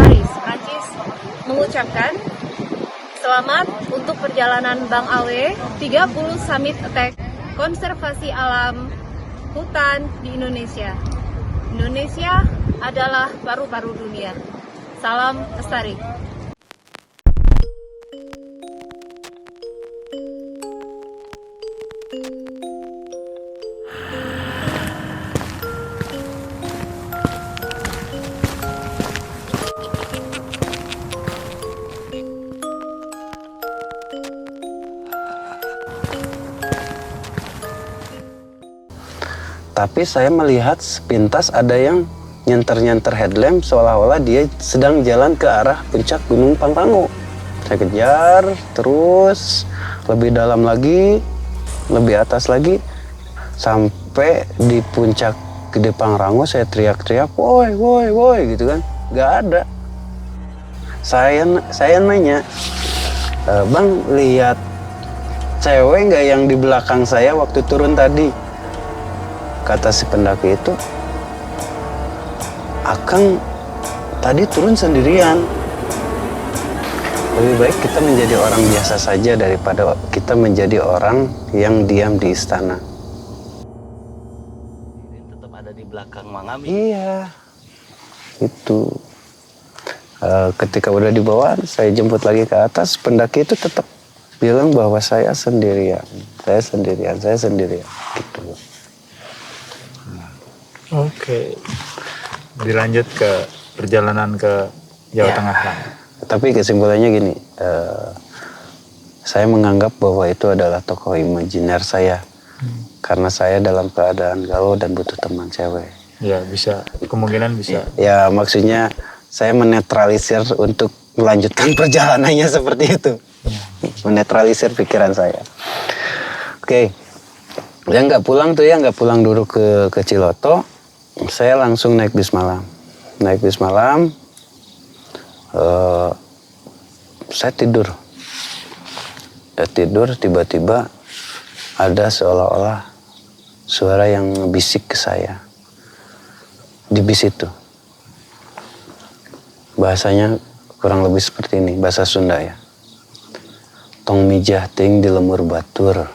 Paris, Prancis, mengucapkan selamat untuk perjalanan Bang Awe 30 Summit Attack konservasi alam hutan di Indonesia. Indonesia adalah paru-paru dunia. Salam lestari. Tapi saya melihat sepintas ada yang nyenter-nyenter headlamp seolah-olah dia sedang jalan ke arah puncak Gunung Pangrango. Saya kejar terus, lebih dalam lagi, lebih atas lagi, sampai di puncak Gede Pangrango saya teriak-teriak, woi, woi, woi, gitu kan. Gak ada. Saya nanya, Bang, lihat cewek nggak yang di belakang saya waktu turun tadi? Kata si pendaki itu, Akang tadi turun sendirian. Lebih baik kita menjadi orang biasa saja daripada kita menjadi orang yang diam di istana. Tetap ada di belakang Mangami. Iya, itu. Ketika udah dibawa, saya jemput lagi ke atas. Pendaki itu tetap bilang bahwa saya sendirian, saya sendirian, gitu. Oke. Dilanjut ke perjalanan ke Jawa Tengah lah. Tapi kesimpulannya gini, saya menganggap bahwa itu adalah tokoh imajiner saya. Karena saya dalam keadaan galau dan butuh teman cewek. Ya bisa, kemungkinan bisa. Ya maksudnya saya menetralisir untuk melanjutkan perjalanannya seperti itu. Menetralisir pikiran saya. Oke. Yang nggak pulang dulu ke Ciloto. Saya langsung naik bis malam. Saya tidur. Tiba-tiba ada seolah-olah suara yang bisik ke saya. Di bis itu. Bahasanya kurang lebih seperti ini, bahasa Sunda ya. Tong mijah ting di lemur batur.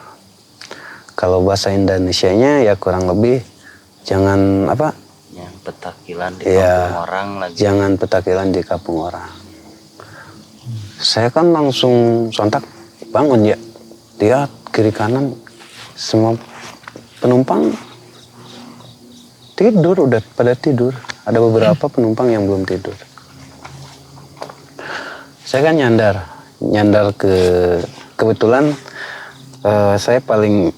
Kalau bahasa Indonesianya ya kurang lebih jangan apa? Yang petakilan di kampung orang lagi. Jangan petakilan di kampung orang. Saya kan langsung sontak bangun ya. Lihat kiri kanan semua penumpang tidur, udah pada tidur. Ada beberapa penumpang yang belum tidur. Saya kan nyandar kebetulan saya paling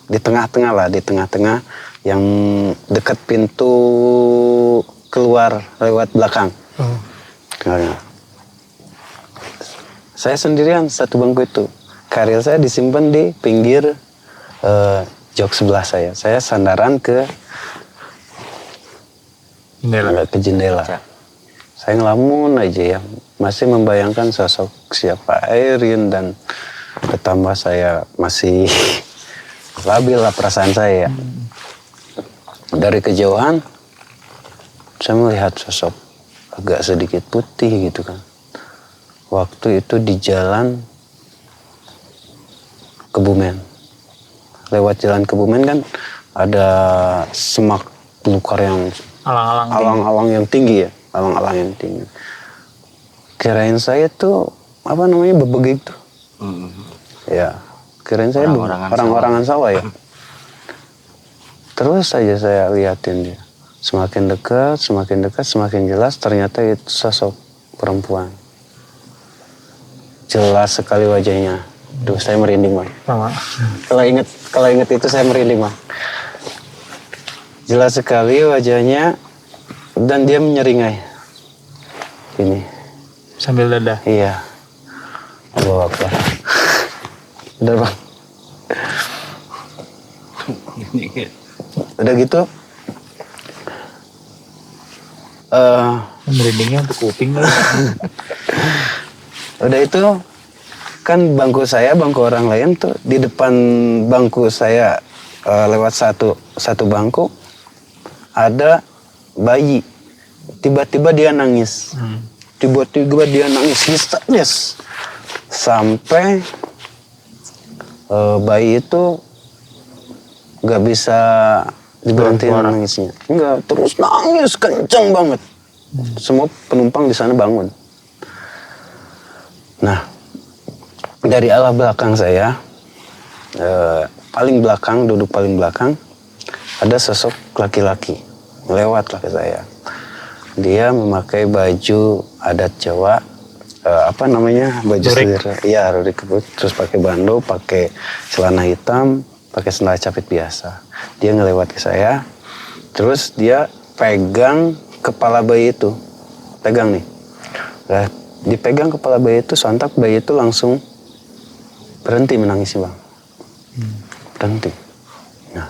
di tengah-tengah yang dekat pintu keluar lewat belakang. Saya sendirian satu bangku itu. Karir saya disimpan di pinggir jok sebelah saya. Saya sandaran ke jendela. Saya ngelamun aja ya. Masih membayangkan sosok siapa Airin dan bertambah saya masih labil lah perasaan saya ya. Dari kejauhan saya melihat sosok agak sedikit putih gitu kan. Waktu itu di jalan Kebumen. Lewat jalan Kebumen kan ada semak belukar yang alang-alang yang tinggi ya. Alang-alang yang tinggi. Kirain saya tuh bebegik tuh. Ya, kirain saya orang-orangan sawah ya. Terus saja saya liatin dia. Semakin dekat, semakin jelas ternyata itu sosok perempuan. Jelas sekali wajahnya. Duh, saya merinding, Bang. Sama. Kalau ingat itu saya merinding, Bang. Jelas sekali wajahnya dan dia menyeringai. Ini. Sambil dada. Iya. Allahu Akbar. Bener, Bang. Udah gitu. Merindingnya untuk kuping lah. Udah itu kan bangku orang lain tuh di depan bangku saya lewat satu bangku ada bayi tiba-tiba dia nangis. Tiba-tiba dia nangis histeris. Sampai bayi itu nggak bisa diberhentiin nangisnya. Enggak, terus nangis kenceng banget. Semua penumpang di sana bangun. Nah, dari arah belakang saya, paling belakang, duduk paling belakang, ada sosok laki-laki lewatlah ke saya. Dia memakai baju adat Jawa, baju selera, ya rurik kebut, terus pakai bando, pakai celana hitam, pakai sandal capit biasa. Dia ngelewat ke saya, terus dia pegang kepala bayi itu, pegang nih. Nah, dipegang kepala bayi itu, sontak bayi itu langsung berhenti menangis Bang. Berhenti. Nah,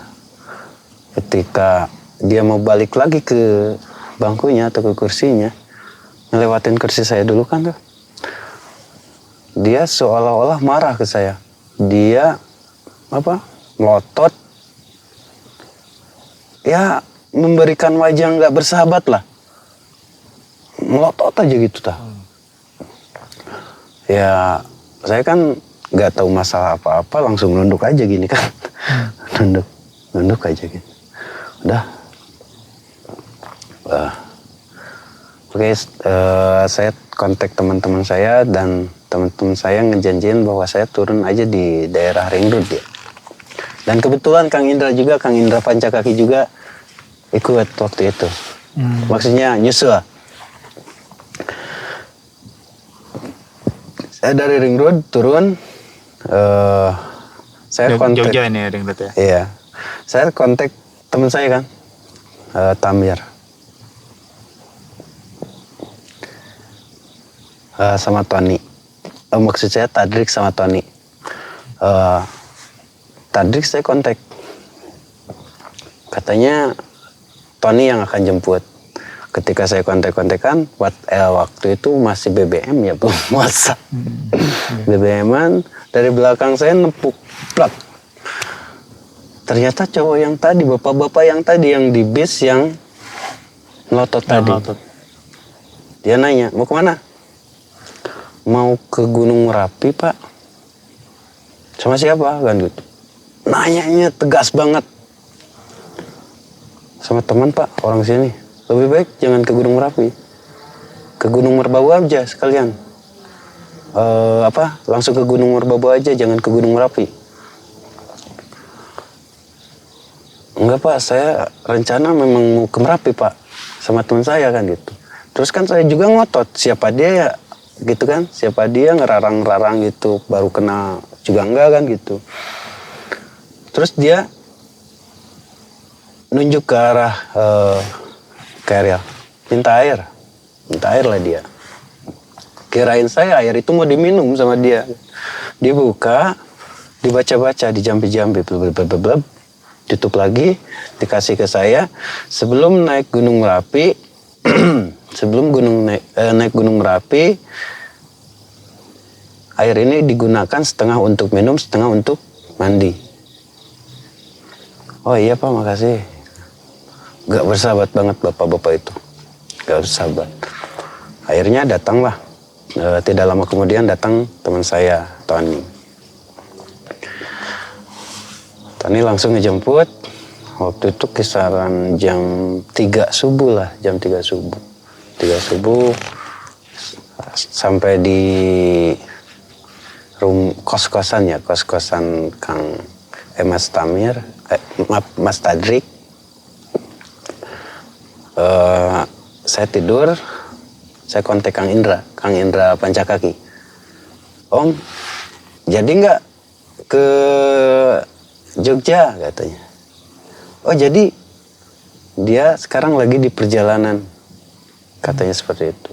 ketika dia mau balik lagi ke bangkunya atau ke kursinya, ngelewatin kursi saya dulu kan tuh. Dia seolah-olah marah ke saya. Dia melotot. Ya, memberikan wajah nggak bersahabat lah. Melotot aja gitu tah. Ya, saya kan nggak tahu masalah apa-apa, langsung nunduk aja gini kan. Nunduk aja gitu. Udah. Oke, saya kontak teman-teman saya dan teman-teman saya ngejanjiin bahwa saya turun aja di daerah Ring Road ya. Dan kebetulan Kang Indra Pancakaki juga ikut waktu itu. Maksudnya nyusul. Saya dari Ring Road turun, saya kontak. Jogja ini ya Ring Road ya? Iya, saya kontak teman saya kan, Tamir. Sama Tony. Maksud saya Tadrik sama Tony. Tadrik saya kontak. Katanya Tony yang akan jemput. Ketika saya kontak-kontakan, waktu itu masih BBM ya, belum WhatsApp. BBM-an, dari belakang saya nepuk, plak. Ternyata cowok yang tadi, bapak-bapak yang tadi, yang di bis yang melotot tadi. Dia nanya, mau kemana? Mau ke Gunung Merapi Pak. Sama siapa? Kan gitu. Nanyanya tegas banget. Sama teman Pak, orang sini. Lebih baik jangan ke Gunung Merapi. Ke Gunung Merbabu aja sekalian. Langsung ke Gunung Merbabu aja, jangan ke Gunung Merapi. Enggak Pak, saya rencana memang mau ke Merapi Pak. Sama teman saya kan gitu. Terus kan saya juga ngotot, siapa dia ya? Gitu kan, siapa dia ngerarang-rarang gitu, baru kena juga enggak kan gitu. Terus dia nunjuk ke arah Ariel, minta air lah dia. Kirain saya air itu mau diminum sama dia. Dia buka, dibaca-baca, dijampi-jampi, blablabla, tutup lagi, dikasih ke saya. Sebelum naik Gunung Merapi, naik Gunung Merapi, air ini digunakan setengah untuk minum, setengah untuk mandi. Oh iya Pak, makasih. Gak bersahabat banget bapak-bapak itu. Gak bersahabat. Akhirnya datanglah. Tidak lama kemudian datang teman saya, Tony. Tony langsung ngejemput. Waktu itu kisaran jam 3 subuh lah, jam 3 subuh. 3 subuh sampai di kos-kosan ya, kos-kosan Kang Mas Tamir, Mas Tadrik. Saya tidur, saya kontak Kang Indra Pancakaki. Om, jadi nggak ke Jogja katanya. Oh jadi dia sekarang lagi di perjalanan, katanya seperti itu.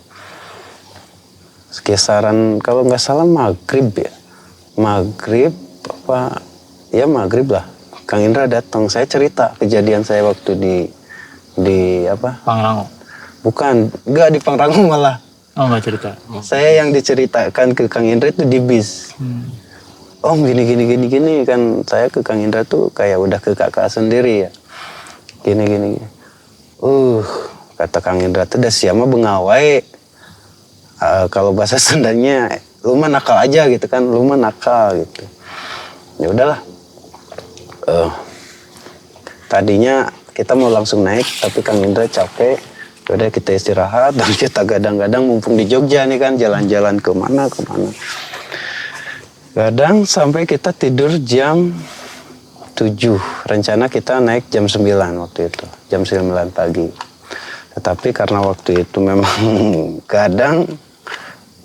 Kisaran kalau nggak salah maghrib ya, maghrib lah. Kang Indra datang, saya cerita kejadian saya waktu di Pangrango. Bukan, nggak di Pangrango malah. Oh nggak cerita. Saya yang diceritakan ke Kang Indra itu di bis. Om gini kan, saya ke Kang Indra tuh kayak udah ke kakak sendiri ya. Gini. Kata Kang Indra tuh, "Dah siapa bengawai." Kalau bahasa Sundanya, "Lu mah nakal aja," gitu kan, "Lu mah nakal," gitu. Ya udahlah. Tadinya kita mau langsung naik, tapi Kang Indra capek. Udah kita istirahat, dan kita gadang-gadang mumpung di Jogja nih kan, jalan-jalan kemana. Kadang sampai kita tidur jam 7. Rencana kita naik jam 9 waktu itu, jam 9 pagi. Tetapi karena waktu itu memang kadang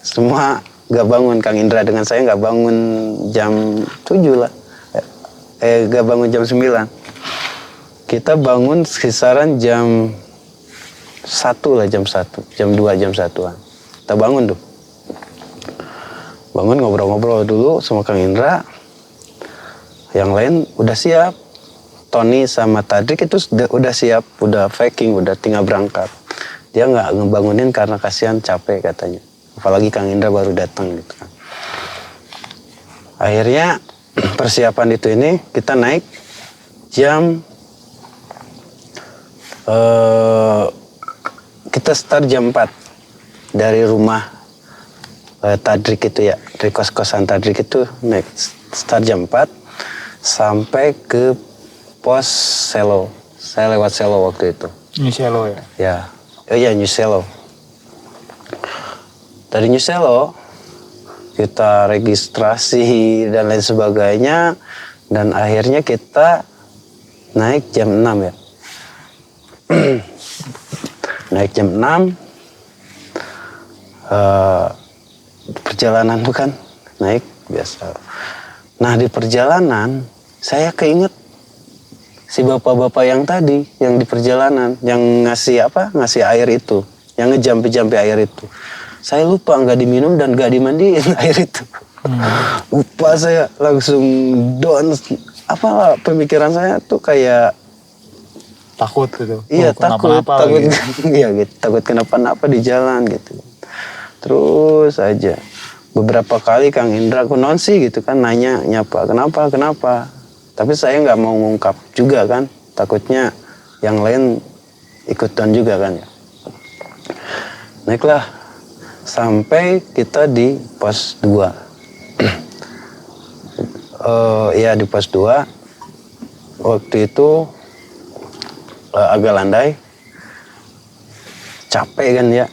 semua gak bangun, Kang Indra dengan saya gak bangun jam 7 lah. Gak bangun jam 9. Kita bangun kisaran jam 1 lah, jam 2, jam 1-an. Kita bangun tuh. Bangun ngobrol-ngobrol dulu sama Kang Indra. Yang lain udah siap. Tony sama Tadrik itu udah siap, udah packing, udah tinggal berangkat. Dia nggak ngebangunin karena kasihan capek katanya. Apalagi Kang Indra baru datang gitu kan. Akhirnya persiapan itu ini kita naik jam kita start jam 4 dari rumah Tadrik itu ya, dari kos-kosan Tadrik itu naik start jam 4 sampai ke pos Selo. Saya lewat Selo waktu itu. New Selo ya? Ya, oh iya, New Selo. Dari New Selo kita registrasi dan lain sebagainya, dan akhirnya kita naik jam 6 ya. Naik jam 6. Perjalanan bukan naik biasa. Nah, di perjalanan saya keinget si bapak-bapak yang tadi, yang di perjalanan, yang ngasih air itu, yang ngejampi-jampi air itu. Saya lupa nggak diminum dan nggak dimandiin air itu. Lupa saya, langsung down. Pemikiran saya tuh kayak takut gitu. Iya, takut gitu. Iya gitu, takut kenapa-napa di jalan gitu. Terus aja beberapa kali Kang Indra kunon sih gitu kan, nyapa kenapa. Tapi saya nggak mau ngungkap juga kan, takutnya yang lain ikutan juga kan ya. Naiklah sampai kita di pos 2. Ya di pos 2 waktu itu agak landai, capek kan ya.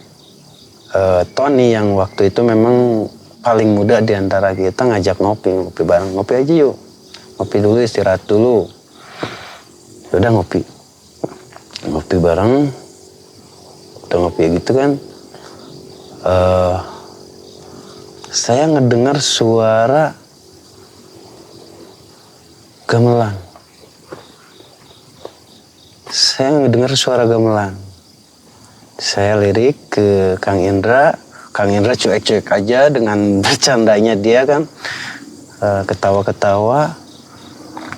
Tony yang waktu itu memang paling muda di antara kita ngajak ngopi bareng, ngopi aja yuk. Ngopi dulu, istirahat dulu. Udah ngopi bareng. Udah ngopi gitu kan. Saya ngedengar suara gamelan. Saya lirik ke Kang Indra. Kang Indra cuek-cuek aja dengan bercandanya dia kan. Ketawa-ketawa.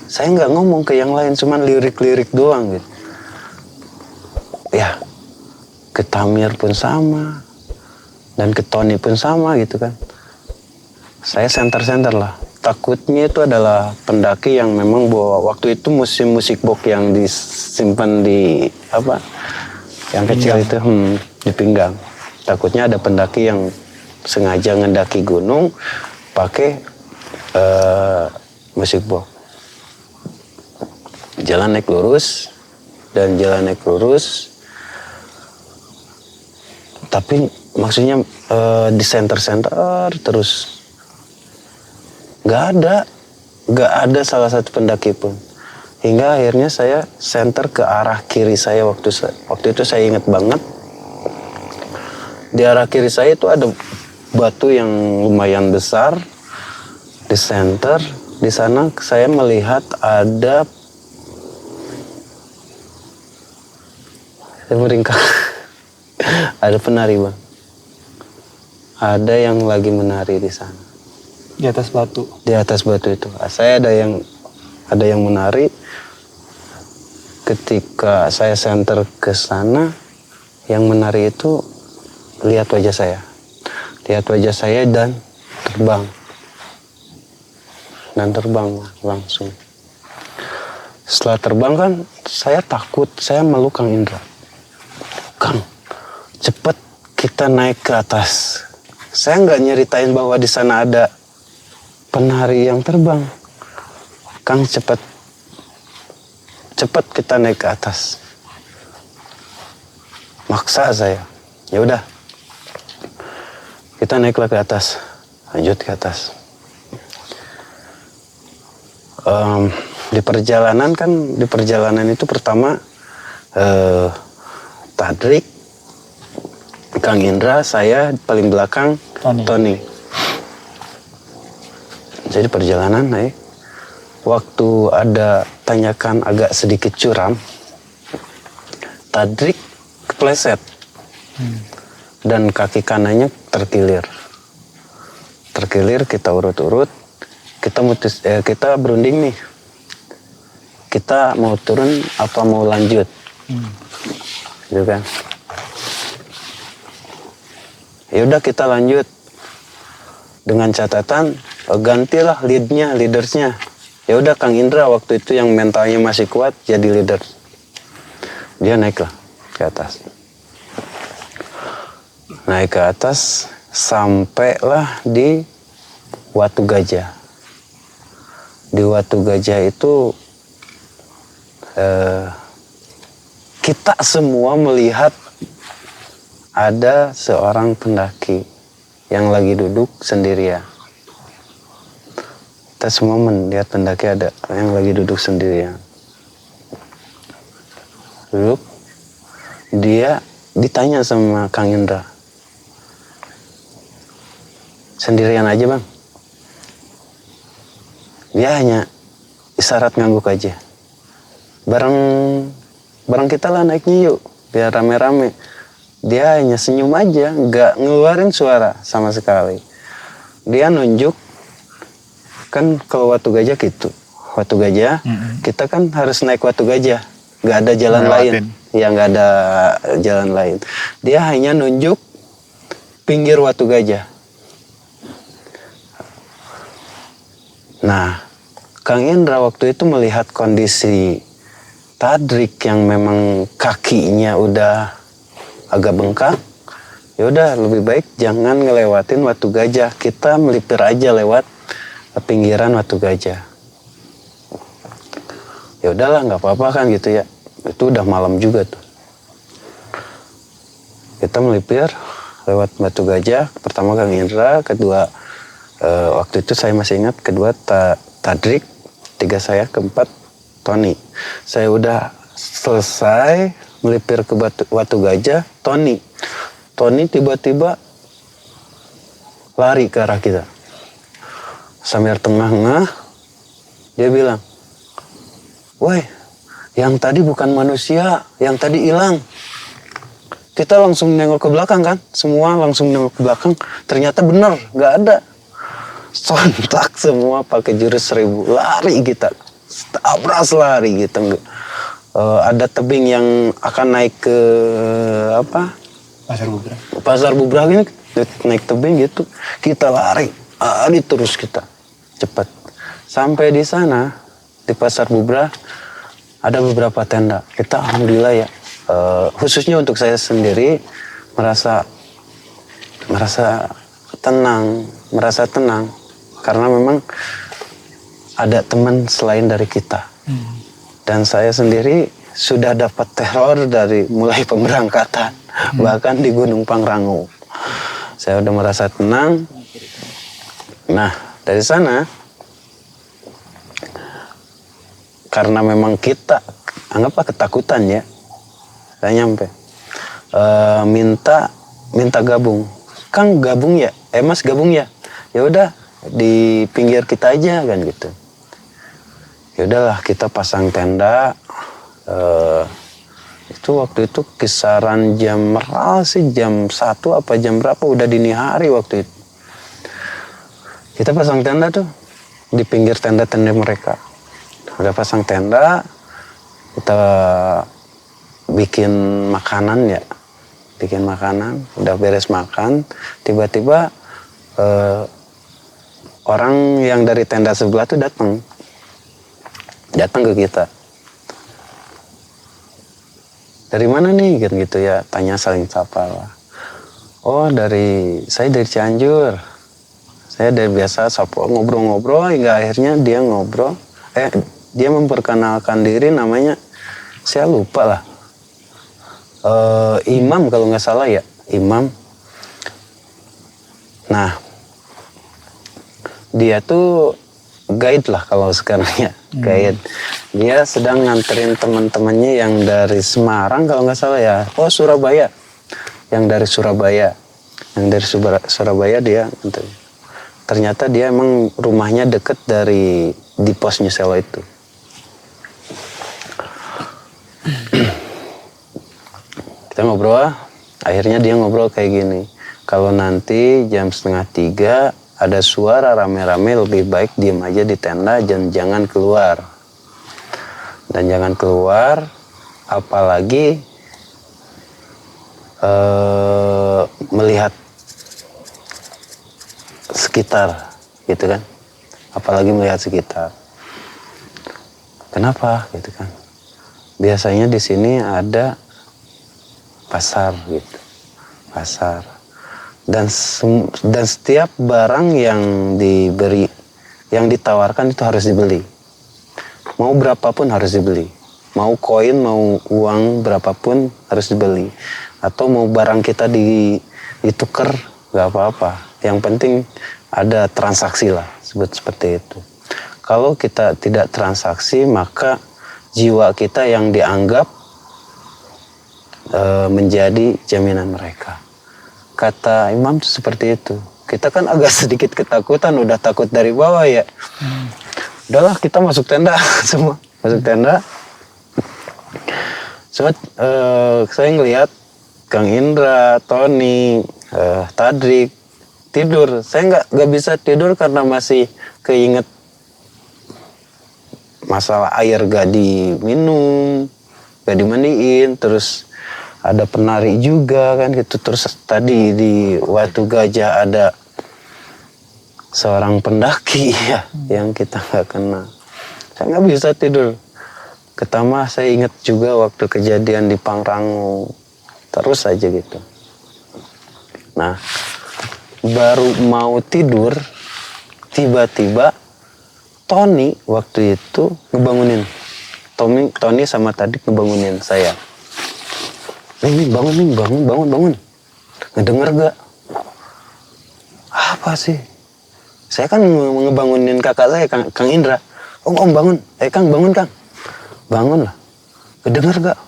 Saya nggak ngomong ke yang lain, cuman lirik-lirik doang gitu. Ya, ke Tamir pun sama, dan ke Tony pun sama gitu kan. Saya senter-senter lah. Takutnya itu adalah pendaki yang memang bawa waktu itu musik box yang disimpan di yang kecil itu di pinggang. Takutnya ada pendaki yang sengaja ngedaki gunung pakai musik box. Jalan naik lurus, tapi maksudnya di center terus. Gak ada salah satu pendaki pun. Hingga akhirnya saya center ke arah kiri saya waktu itu saya ingat banget. Di arah kiri saya itu ada batu yang lumayan besar di center. Di sana saya melihat ada meringkak. Ada penari, Bang. Ada yang lagi menari di sana. Di atas batu. Di atas batu itu. Saya ada yang menari. Ketika saya center ke sana, yang menari itu lihat wajah saya. Dan terbang. Langsung. Setelah terbang kan saya takut, saya meluk Kang Indra. Kang, cepet kita naik ke atas. Saya nggak nyeritain bahwa di sana ada penari yang terbang. Kang, cepet kita naik ke atas. Maksa saya. Ya udah, kita naiklah ke atas. Lanjut ke atas. Di perjalanan itu pertama Tadrik, Kang Indra, saya paling belakang Tony. Jadi perjalanan naik, waktu ada tanyakan agak sedikit curam, Tadrik kepleset dan kaki kanannya terkilir. Kita urut-urut, kita berunding nih, kita mau turun apa mau lanjut, gitu kan? Ya udah kita lanjut dengan catatan gantilah leadersnya. Ya udah Kang Indra waktu itu yang mentalnya masih kuat jadi leader. Dia naiklah ke atas. Naik ke atas sampailah di Watu Gajah. Di Watu Gajah itu kita semua melihat ada seorang pendaki yang lagi duduk sendirian. Kita semua melihat pendaki ada yang lagi duduk sendirian. Duduk, dia ditanya sama Kang Indra, sendirian aja bang? Dia hanya isyarat ngangguk aja. Bareng kita lah naiknya yuk, biar rame-rame. Dia hanya senyum aja, nggak ngeluarin suara sama sekali. Dia nunjuk, kan kalau Watu Gajah gitu. Watu Gajah, kita kan harus naik Watu Gajah. Nggak ada jalan lain. Ya nggak ada jalan lain. Dia hanya nunjuk pinggir Watu Gajah. Nah, Kang Indra waktu itu melihat kondisi Tadrik yang memang kakinya udah agak bengkak, ya udah lebih baik jangan ngelewatin Watu Gajah, kita melipir aja lewat pinggiran Watu Gajah. Ya udahlah nggak apa-apa kan gitu ya, itu udah malam juga tuh. Kita melipir lewat Watu Gajah, pertama Kang Indra, kedua waktu itu saya masih ingat, kedua Tadrik, tiga saya, keempat Tony. Saya udah selesai melipir ke Watu Gajah, Tony tiba-tiba lari ke arah kita. Sambil tengah-tengah, dia bilang, "Woi, yang tadi bukan manusia, yang tadi hilang." Kita langsung nengok ke belakang kan, semua langsung nengok ke belakang, ternyata benar, nggak ada. Sontak semua pakai jurus 1000, lari kita, tabras lari gitu. Ada tebing yang akan naik ke Pasar Bubrah ini, naik tebing gitu, kita lari terus kita cepat sampai di sana di Pasar Bubrah. Ada beberapa tenda, kita alhamdulillah ya, khususnya untuk saya sendiri merasa tenang karena memang ada teman selain dari kita. Dan saya sendiri sudah dapat teror dari mulai pemberangkatan, bahkan di Gunung Pangrango. Saya udah merasa tenang. Nah, dari sana, karena memang kita, anggaplah ketakutan ya, saya nyampe. Minta gabung. Kang gabung ya? Mas gabung ya? Ya udah, di pinggir kita aja kan gitu. Ya udahlah, kita pasang tenda. Itu waktu itu kisaran jam 1 apa jam berapa, udah dini hari waktu itu. Kita pasang tenda tuh di pinggir tenda-tenda mereka. Udah pasang tenda, kita bikin makanan ya. Udah beres makan, tiba-tiba orang yang dari tenda sebelah tuh datang ke kita. dari mana nih gitu ya, tanya saling sapa lah. Oh saya dari Cianjur, saya dari biasa sapa ngobrol-ngobrol hingga akhirnya dia dia memperkenalkan diri, namanya saya lupa lah, Imam kalau nggak salah ya, Imam. Nah dia tuh guide lah kalau sekarang ya, guide. Dia sedang nganterin teman-temannya yang dari Semarang kalau nggak salah ya. Oh Surabaya, yang dari Surabaya, Surabaya dia nganterin. Ternyata dia emang rumahnya deket di pos New Selo itu. Kita ngobrol, akhirnya dia ngobrol kayak gini. Kalau nanti jam 2:30 ada suara rame-rame, lebih baik diem aja di tenda dan jangan keluar. Dan jangan keluar, apalagi melihat sekitar, gitu kan? Apalagi melihat sekitar. Kenapa, gitu kan? Biasanya di sini ada pasar, gitu, pasar. Dan setiap barang yang ditawarkan itu harus dibeli. Mau berapapun harus dibeli. Mau koin, mau uang berapapun harus dibeli. Atau mau barang kita ditukar, nggak apa-apa. Yang penting ada transaksi lah, seperti itu. Kalau kita tidak transaksi, maka jiwa kita yang dianggap menjadi jaminan mereka. Kata Imam tuh seperti itu. Kita kan agak sedikit ketakutan, udah takut dari bawah ya. Udahlah kita masuk tenda semua, masuk tenda. So, saya ngelihat Kang Indra, Tony, Tadrik tidur. Saya nggak bisa tidur karena masih keinget masalah air gak diminum, gak dimandiin, terus ada penari juga kan gitu. Terus tadi di Watu Gajah ada seorang pendaki ya yang kita nggak kenal. Saya nggak bisa tidur. Pertama saya ingat juga waktu kejadian di Pangrango, terus aja gitu. Nah baru mau tidur, tiba-tiba Tony waktu itu ngebangunin. Tony sama tadi ngebangunin saya. Nih bangun. Ngedenger gak? Apa sih? Saya kan ngebangunin kakak saya, Kang Indra. Om bangun. Kang bangun Kang. Bangun lah. Kedengar gak?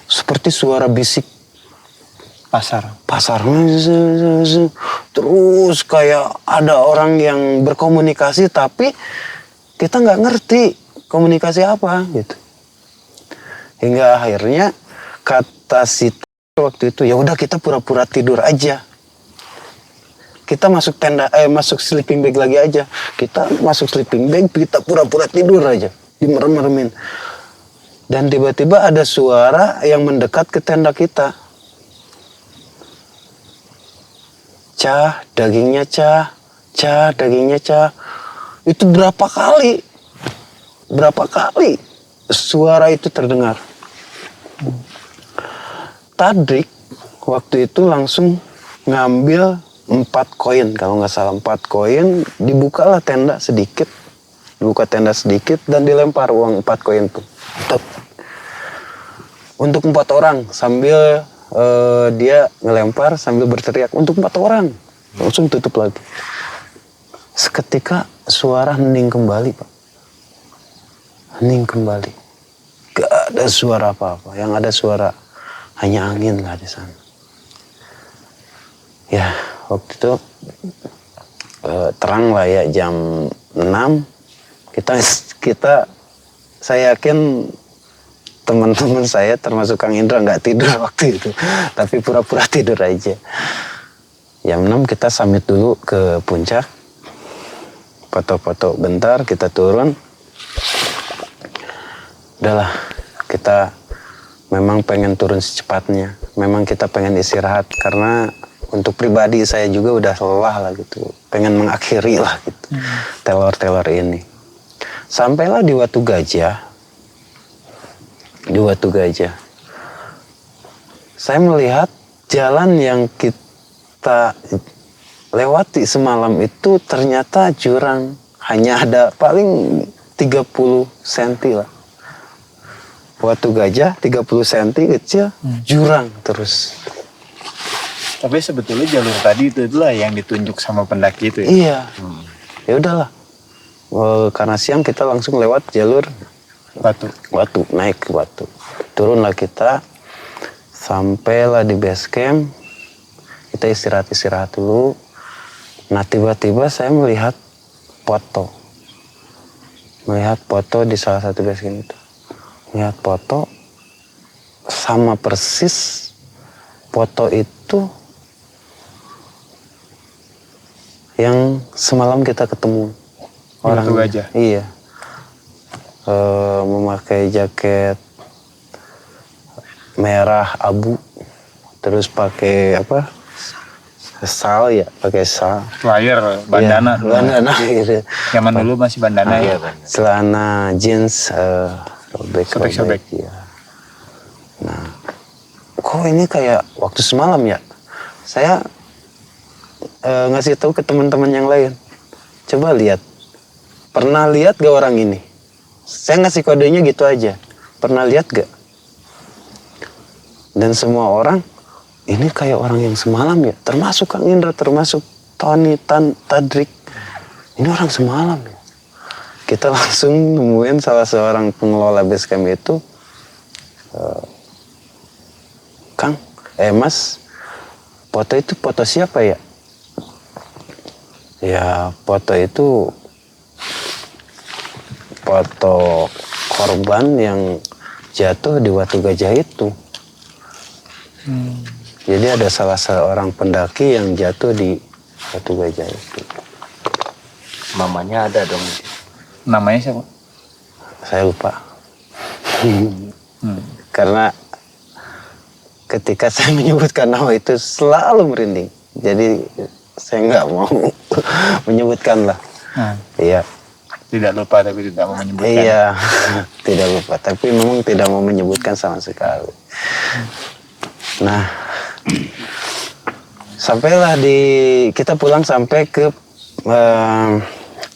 Seperti suara bisik pasar. Terus kayak ada orang yang berkomunikasi tapi kita nggak ngerti komunikasi apa gitu. Hingga akhirnya kata si waktu itu, ya udah kita pura-pura tidur aja. Kita masuk tenda, masuk sleeping bag lagi aja. Kita masuk sleeping bag, kita pura-pura tidur aja. Dimerem-meremin. Dan tiba-tiba ada suara yang mendekat ke tenda kita. Cah, dagingnya cah. Cah, dagingnya cah. Itu berapa kali suara itu terdengar. Tadrik waktu itu langsung ngambil 4 koin, kalau nggak salah 4 koin, dibukalah tenda sedikit, dan dilempar uang 4 koin itu. Untuk 4 orang, sambil dia ngelempar sambil berteriak untuk 4 orang, langsung tutup lagi. Seketika suara hening kembali, Pak. Hening kembali. Gak ada suara apa-apa, yang ada suara hanya angin lah di sana. Ya, waktu itu terang lah ya, jam 6. Saya yakin teman-teman saya termasuk Kang Indra nggak tidur waktu itu, tapi pura-pura tidur aja. Jam 6 kita summit dulu ke puncak, foto-foto bentar, kita turun. Udahlah, kita memang pengen turun secepatnya. Memang kita pengen istirahat karena untuk pribadi saya juga udah lelah lah gitu. Pengen mengakhiri lah gitu. Teror ini. Sampailah di Watu Gajah. saya melihat jalan yang kita lewati semalam itu ternyata jurang. Hanya ada paling 30 cm lah. Watu Gajah 30 cm kecil, jurang terus. Tapi sebetulnya jalur tadi itulah yang ditunjuk sama pendaki itu ya? Iya. Ya udahlah. Karena siang kita langsung lewat jalur Watu, naik ke Watu. Turunlah kita, sampailah di base camp. Kita istirahat dulu. Nah tiba-tiba saya melihat foto di salah satu base camp itu. Melihat foto sama persis foto itu yang semalam kita ketemu. Orang Watu Gajah? Iya. Memakai jaket merah abu, terus pakai apa? Sal ya, pakai sal. Flyer, bandana. Ya, bandana gitu. Zaman dulu masih bandana ya. Celana jeans sobek. Ya. Nah, kok ini kayak waktu semalam ya? Saya ngasih tahu ke teman-teman yang lain. Coba lihat. Pernah lihat gak orang ini? Saya ngasih kodenya gitu aja. Pernah lihat gak? Dan semua orang, ini kayak orang yang semalam ya. Termasuk Kang Indra, termasuk Tony, Tadrik. Ini orang semalam ya. Kita langsung nemuin salah seorang pengelola base camp itu. Kang, Mas, foto itu foto siapa ya? Ya, foto itu foto korban yang jatuh di Watu Gajah itu. Jadi ada salah seorang pendaki yang jatuh di Watu Gajah itu. Mamanya ada dong. Namanya siapa? Saya lupa. Karena ketika saya menyebutkan nama itu selalu merinding. Jadi saya nggak mau menyebutkan lah. Iya. Tidak lupa tapi tidak mau menyebutkan. Iya, tidak lupa. Tapi memang tidak mau menyebutkan sama sekali. Nah, sampailah kita pulang sampai ke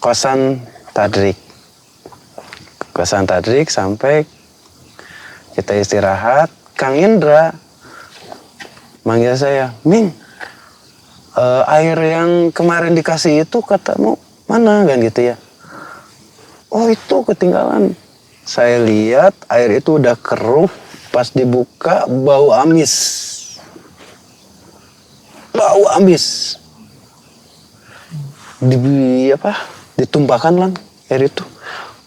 kosan Tadrik. Kosan Tadrik sampai kita istirahat. Kang Indra manggil saya, Ming, air yang kemarin dikasih itu katamu mana kan gitu ya? Oh itu ketinggalan. Saya lihat air itu udah keruh, pas dibuka bau amis. Bau amis. Ditumpahkan lah air itu.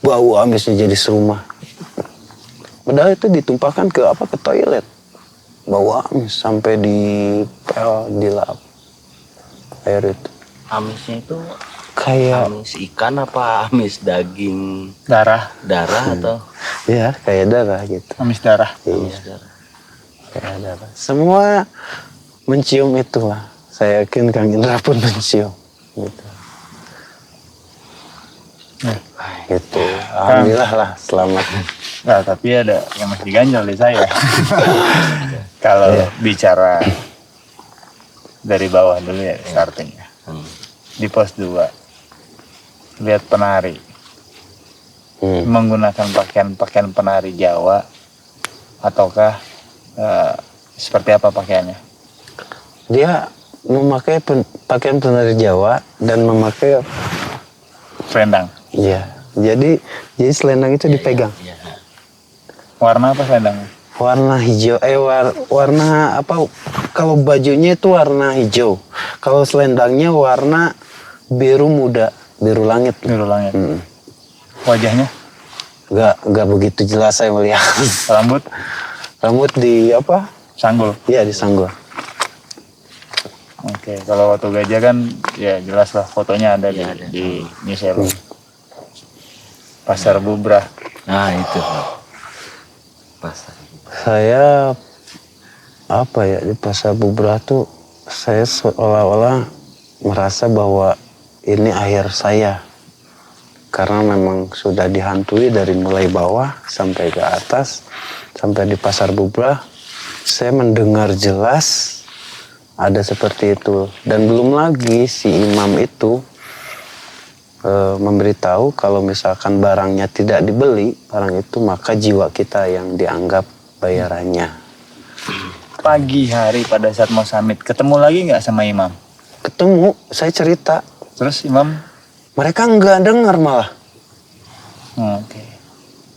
Bau amisnya jadi serumah. Padahal itu ditumpahkan ke toilet. Bau amis sampai di lap air itu. Amisnya itu Kayak amis ikan apa amis daging? Darah. Atau? ya kayak darah gitu. Amis darah. Amis Iya, darah. kayak darah. Semua mencium itulah. Saya yakin Kang Indra pun mencium. Gitu. Gitu. Alhamdulillah lah selamat. Nah, tapi ada yang masih ganjal di saya. Kalau bicara dari bawah dulu ya startingnya. Di pos 2 lihat penari menggunakan pakaian penari Jawa ataukah seperti apa pakaiannya? Dia memakai pakaian penari Jawa dan memakai Selendang. iya. Jadi selendang itu dipegang. Iya. Warna apa selendangnya? Warna hijau, warna apa? Kalau bajunya itu warna hijau. Kalau selendangnya warna biru muda, biru langit. Biru langit. Wajahnya? Gak begitu jelas saya melihat. Rambut di apa? Sanggul. Iya di sanggul. Oke, kalau Watu Gajah kan ya jelas lah fotonya ada di Niselo. Pasar Bubrah. Nah itu pasar. Saya di Pasar Bubrah tuh saya seolah-olah merasa bahwa ini akhir saya. Karena memang sudah dihantui dari mulai bawah sampai ke atas. Sampai di Pasar Bubrah saya mendengar jelas ada seperti itu. Dan belum lagi si imam itu memberitahu kalau misalkan barangnya tidak dibeli, barang itu, maka jiwa kita yang dianggap bayarannya. Pagi hari pada saat mau summit, ketemu lagi nggak sama imam? Ketemu, saya cerita. Terus imam? Mereka nggak dengar malah. Oke.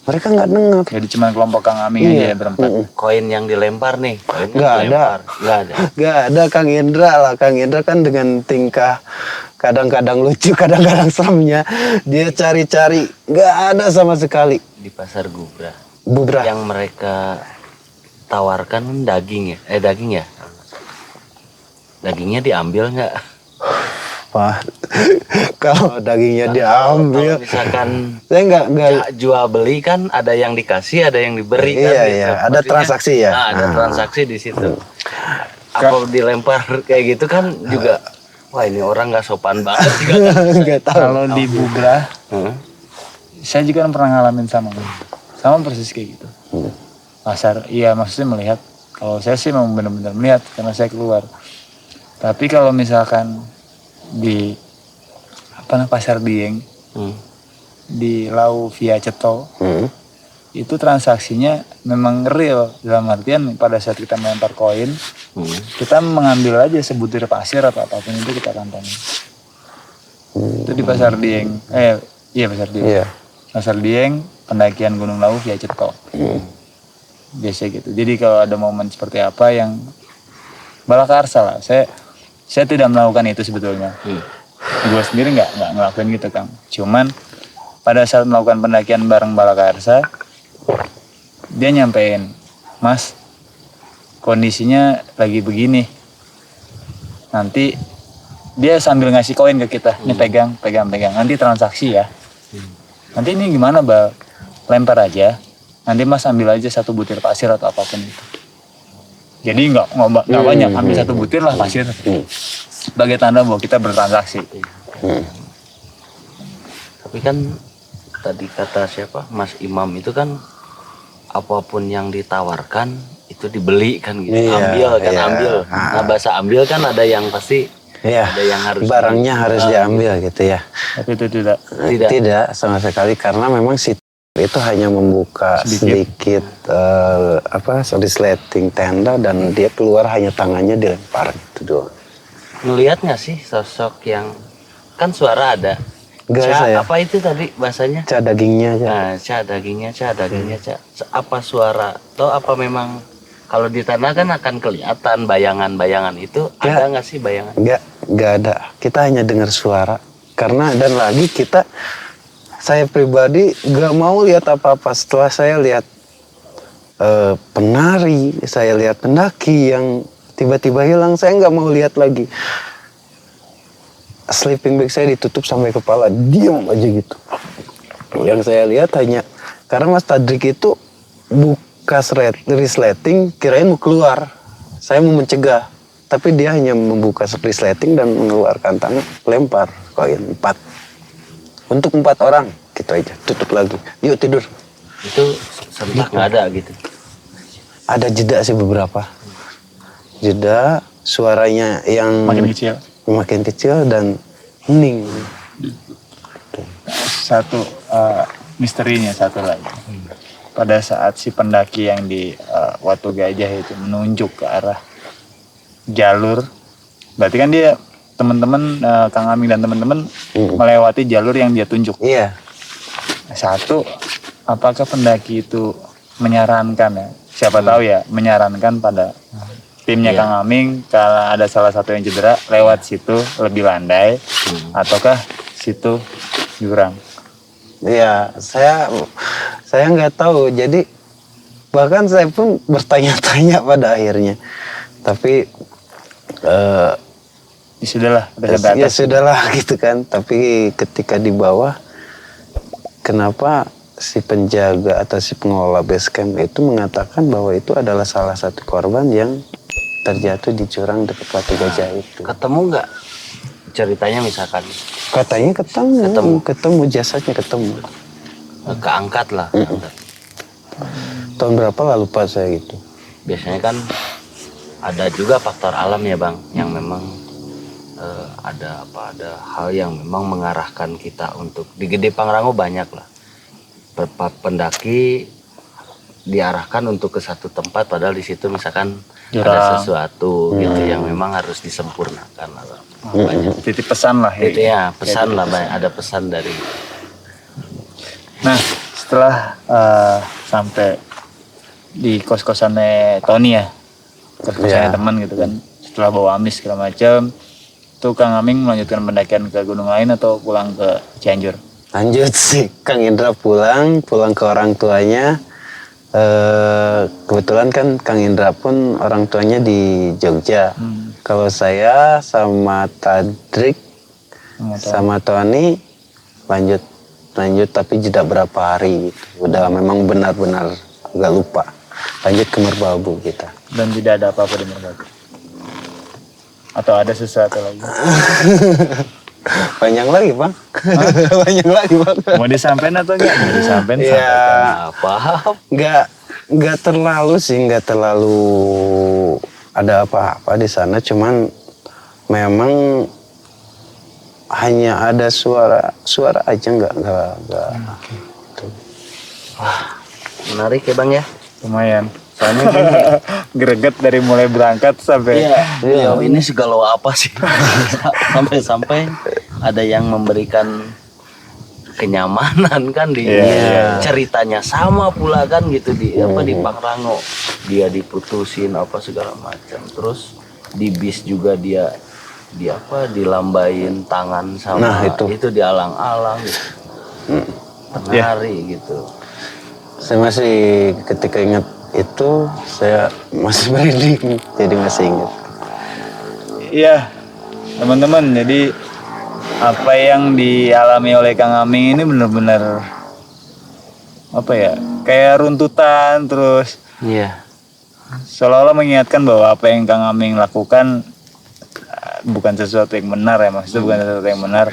Mereka nggak dengar. Jadi cuma kelompok Kang Aming aja ya berempat. Koin yang dilempar nih. Koin yang Nggak ada. dilempar. Nggak ada. Nggak ada Kang Indra lah. Kang Indra kan dengan tingkah kadang-kadang lucu, kadang-kadang seremnya. Dia cari-cari. Nggak ada sama sekali. Di pasar Gubra. Bubrah. Yang mereka tawarkan daging ya? Daging ya? Dagingnya diambil nggak? Wah, kalau dagingnya diambil. Kalau misalkan Saya nggak. jual beli kan ada yang dikasih, ada yang diberi kan. Iya, gitu. iya. Ada Maksudnya, transaksi ya? ada transaksi di situ. Apa dilempar kayak gitu kan juga, wah ini orang nggak sopan banget juga kan. Nggak tahu. Kalau di Bubrah, Heeh. saya juga pernah ngalamin sama persis kayak gitu. Pasar, iya maksudnya melihat. Kalau saya sih memang benar-benar melihat karena saya keluar. Tapi kalau misalkan di pasar Dieng, di Lau via Ceto, itu transaksinya memang real, dalam artian pada saat kita melempar koin, kita mengambil aja sebutir pasir atau apapun itu kita kantongin. Itu di pasar Dieng, pasar Dieng. Iya. Pasar Dieng, pendakian Gunung Lau via Ceto. Biasa gitu. Jadi kalau ada momen seperti apa yang balakarsa lah, saya tidak melakukan itu sebetulnya. Gue sendiri nggak ngelakuin gitu Kang. Cuman pada saat melakukan pendakian bareng balakarsa, dia nyampein, Mas, kondisinya lagi begini. Nanti dia sambil ngasih koin ke kita, ini pegang. Nanti transaksi ya. Nanti ini gimana, Bal? Lempar aja. Nanti Mas ambil aja satu butir pasir atau apapun itu. Jadi nggak banyak, ambil satu butir lah pasir. Sebagai tanda bahwa kita bertransaksi. Tapi kan tadi kata siapa, Mas Imam itu kan apapun yang ditawarkan itu dibeli kan gitu. Iya, Ambil. Nah bahasa ambil kan ada yang pasti, Iya. ada yang harus barangnya harus diambil gitu ya. Tapi itu tidak. Tidak sama sekali, karena memang si itu hanya membuka sedikit resleting tenda dan dia keluar hanya tangannya dilempar gitu doang. Ngelihat nggak sih sosok yang kan suara ada. Enggak, Ca, saya. apa itu tadi bahasanya? Ca dagingnya aja. Nah, ca dagingnya, ca. Apa suara? Atau apa memang kalau di tanah kan akan kelihatan bayangan-bayangan itu? Ya. Ada nggak sih bayangan? Enggak ada. Kita hanya dengar suara. Karena dan lagi saya pribadi nggak mau lihat apa-apa. Setelah saya lihat penari, saya lihat pendaki yang tiba-tiba hilang, saya nggak mau lihat lagi. Sleeping bag saya ditutup sampai kepala, diam aja gitu. Yang saya lihat hanya, karena Mas Tadrik itu buka resleting, kirain mau keluar. Saya mau mencegah, tapi dia hanya membuka resleting dan mengeluarkan tangan, lempar koin 4. Untuk 4 orang, gitu aja, tutup lagi. Yuk tidur. Itu serentak nggak ada gitu. Ada jeda sih beberapa. Jeda, suaranya yang makin kecil dan hening. Satu misterinya satu lagi. Pada saat si pendaki yang di Watu Gajah itu menunjuk ke arah jalur, berarti kan dia teman-teman Kang Aming dan teman-teman melewati jalur yang dia tunjuk. Iya. Satu, apakah pendaki itu menyarankan ya? Siapa tahu ya, menyarankan pada timnya Kang Aming kalau ada salah satu yang cedera lewat situ lebih landai, ataukah situ jurang? Iya, saya nggak tahu. Jadi bahkan saya pun bertanya-tanya pada akhirnya. Tapi Ya sudahlah, udah sampai ya atas. sudahlah gitu kan. Tapi ketika di bawah, kenapa si penjaga atau si pengelola base camp itu mengatakan bahwa itu adalah salah satu korban yang terjatuh di jurang dekat Watu Gajah itu. Ketemu nggak ceritanya misalkan? Katanya ketemu jasadnya ketemu. Keangkat lah. Tahun berapa lah lupa saya gitu. biasanya kan ada juga faktor alam ya Bang, yang memang ada hal yang memang mengarahkan kita untuk di Gede Pangrango banyak lah. Pendaki diarahkan untuk ke satu tempat padahal di situ misalkan ada sesuatu gitu yang memang harus disempurnakan lah. Banyak. Titip pesan lah ya. Itu ya, pesan lah banyak, ada pesan dari. Nah, setelah sampai di kos-kosannya Tony ya, kos-kosannya teman gitu kan, setelah bawa amis segala macam, tuh Kang Aming melanjutkan pendakian ke gunung lain atau pulang ke Cianjur? Lanjut sih, Kang Indra pulang ke orang tuanya. Kebetulan kan Kang Indra pun orang tuanya di Jogja. Kalau saya sama Tadrik sama Tony lanjut tapi jeda berapa hari gitu. Udah memang benar-benar agak lupa. Lanjut ke Merbabu kita. Dan tidak ada apa-apa di Merbabu? Atau ada sesuatu lagi? Panjang lagi Bang. Panjang lagi Bang. Mau disampaikan atau enggak? Mau disampaikan? Ya, Apa? Nggak terlalu ada apa-apa di sana. Cuman memang hanya ada suara aja nggak. Wah, menarik ya Bang ya. Lumayan. Soalnya gini, greget dari mulai berangkat sampai Ini segala apa sih? Sampai ada yang memberikan kenyamanan kan di ceritanya sama pula kan gitu di Pangrango. Dia diputusin apa segala macam. Terus di bis juga dia dilambain tangan sama itu di alang-alang gitu. Tengah hari gitu. Saya masih ketika ingat itu saya masih merinding, jadi masih ingat. Iya, teman-teman, jadi apa yang dialami oleh Kang Aming ini benar-benar apa ya, kayak runtutan terus. Iya. Seolah-olah mengingatkan bahwa apa yang Kang Aming lakukan bukan sesuatu yang benar ya, maksudnya bukan sesuatu yang benar.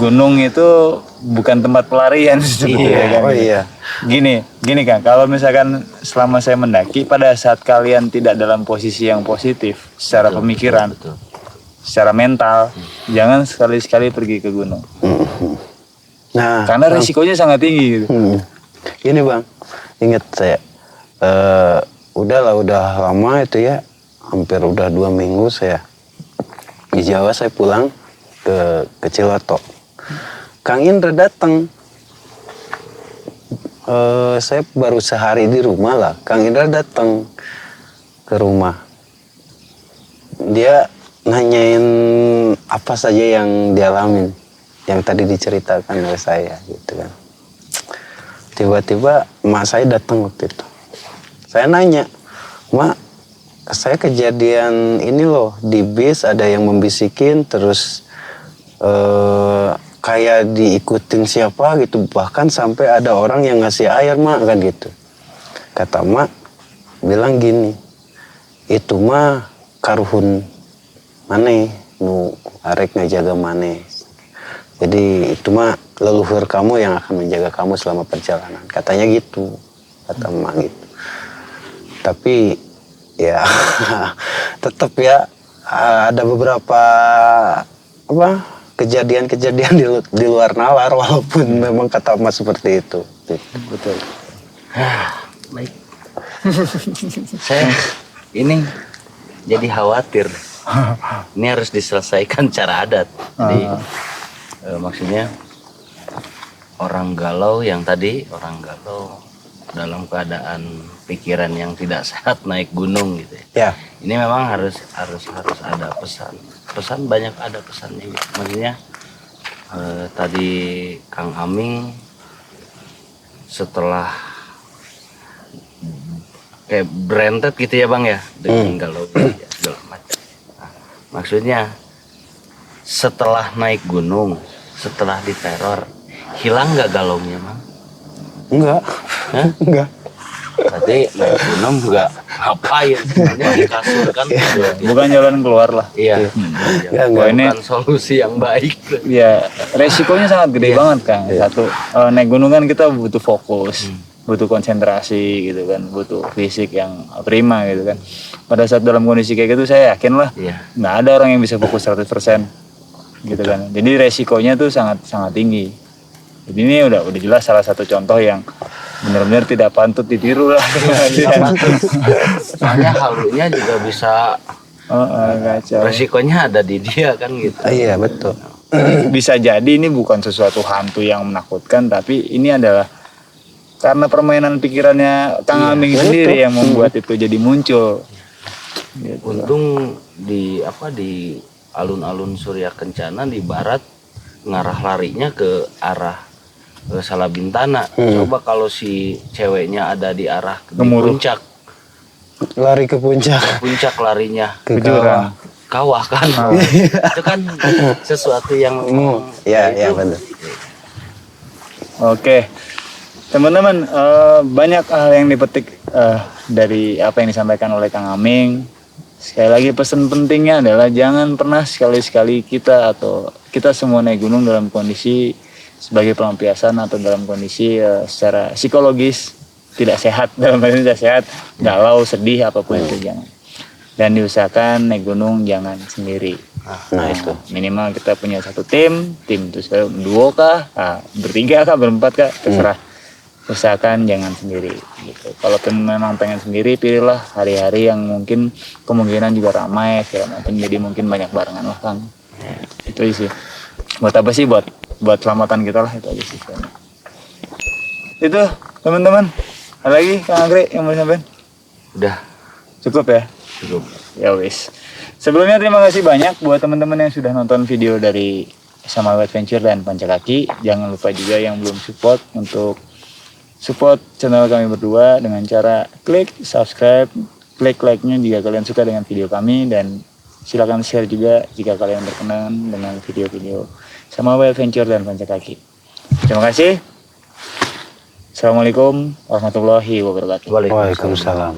Gunung itu bukan tempat pelarian sebetulnya kan. Oh iya. Gini Kang, kalau misalkan selama saya mendaki pada saat kalian tidak dalam posisi yang positif secara pemikiran, secara mental, jangan sekali-sekali pergi ke gunung. Nah, karena risikonya sangat tinggi gitu. Ini Bang, ingat saya. Udah lama itu ya, hampir udah 2 minggu saya di Jawa. Saya pulang ke Ciloto. Kang Indra datang. Saya baru sehari di rumah lah. Kang Indra datang ke rumah. Dia nanyain apa saja yang dialamin, yang tadi diceritakan oleh saya gitu kan. Tiba-tiba emak saya datang waktu itu. Saya nanya, "Mak, saya kejadian ini loh di bis, ada yang membisikin terus kayak diikutin siapa gitu, bahkan sampai ada orang yang ngasih air Mak kan gitu." Kata Mak bilang gini, "Itu mah karuhun maneh nu arek ngajaga maneh. Jadi itu mah leluhur kamu yang akan menjaga kamu selama perjalanan." Katanya gitu, kata Mak gitu. Tapi ya tetap ya ada beberapa kejadian-kejadian di luar nalar, walaupun memang kata Mas seperti itu. Betul. Baik. Saya ini jadi khawatir. Ini harus diselesaikan cara adat. Jadi maksudnya orang galau dalam keadaan pikiran yang tidak sehat naik gunung gitu ya. Ya. Ini memang harus ada pesan. Pesan banyak ada pesannya gitu. Maksudnya tadi Kang Aming setelah kayak berentet gitu ya Bang ya, dengan galau ya, segala macam. Nah, maksudnya setelah naik gunung, setelah diteror, hilang nggak galaunya Bang? Enggak. Hah? Enggak. Berarti naik gunung juga ngapain sebenarnya di kasur kan? Bukan jalan keluar lah. Iya. Bukan solusi yang baik. Ya, resikonya sangat gede banget Kang. Satu, naik gunung kan kita butuh fokus. butuh konsentrasi gitu kan, butuh fisik yang prima gitu kan. Pada saat dalam kondisi kayak gitu saya yakin lah Iya. nggak ada orang yang bisa fokus 100% gitu kan. Jadi resikonya tuh sangat tinggi. Jadi ini udah jelas salah satu contoh yang benar-benar tidak pantut ditiru lah. Soalnya halunya juga bisa Kacau. resikonya ada di dia kan gitu. Iya betul. Bisa jadi ini bukan sesuatu hantu yang menakutkan, tapi ini adalah karena permainan pikirannya Kang Aming sendiri yang membuat itu jadi muncul. Gitu. Untung di alun-alun Surya Kencana di barat ngarah larinya ke arah Salabintana. Coba kalau si ceweknya ada di arah di puncak, Lari ke puncak. puncak larinya Ke Jurang. kawah kan. Itu kan sesuatu yang Ya, itu benar. Oke, teman-teman, banyak hal yang dipetik dari apa yang disampaikan oleh Kang Aming. Sekali lagi pesan pentingnya adalah jangan pernah sekali-sekali kita atau kita semua naik gunung dalam kondisi sebagai pelampiasan atau dalam kondisi secara psikologis tidak sehat, dalam arti tidak sehat, galau, sedih, apapun itu jangan. Dan diusahakan naik gunung jangan sendiri. Nah itu. Minimal kita punya satu tim itu duo kah, bertiga kah, berempat kah, terserah. Usahakan jangan sendiri gitu. Kalau memang pengen sendiri, pilihlah hari-hari yang mungkin kemungkinan juga ramai segala macam, jadi mungkin banyak barengan lah Kang. Itu aja sih. Buat apa sih? Buat selamatan kita lah, itu aja sih. Itu teman-teman. Ada lagi Kang Anggrek yang mau disampaikan? udah Cukup ya? cukup. Ya wis. Sebelumnya terima kasih banyak buat teman-teman yang sudah nonton video dari Sama Adventure dan Pancakaki. Jangan lupa juga yang belum support untuk support channel kami berdua dengan cara klik subscribe, klik like-nya jika kalian suka dengan video kami, dan silakan share juga jika kalian berkenan dengan video-video Sama Adventure dan Pancakaki. Terima kasih. Assalamualaikum warahmatullahi wabarakatuh. Waalaikumsalam.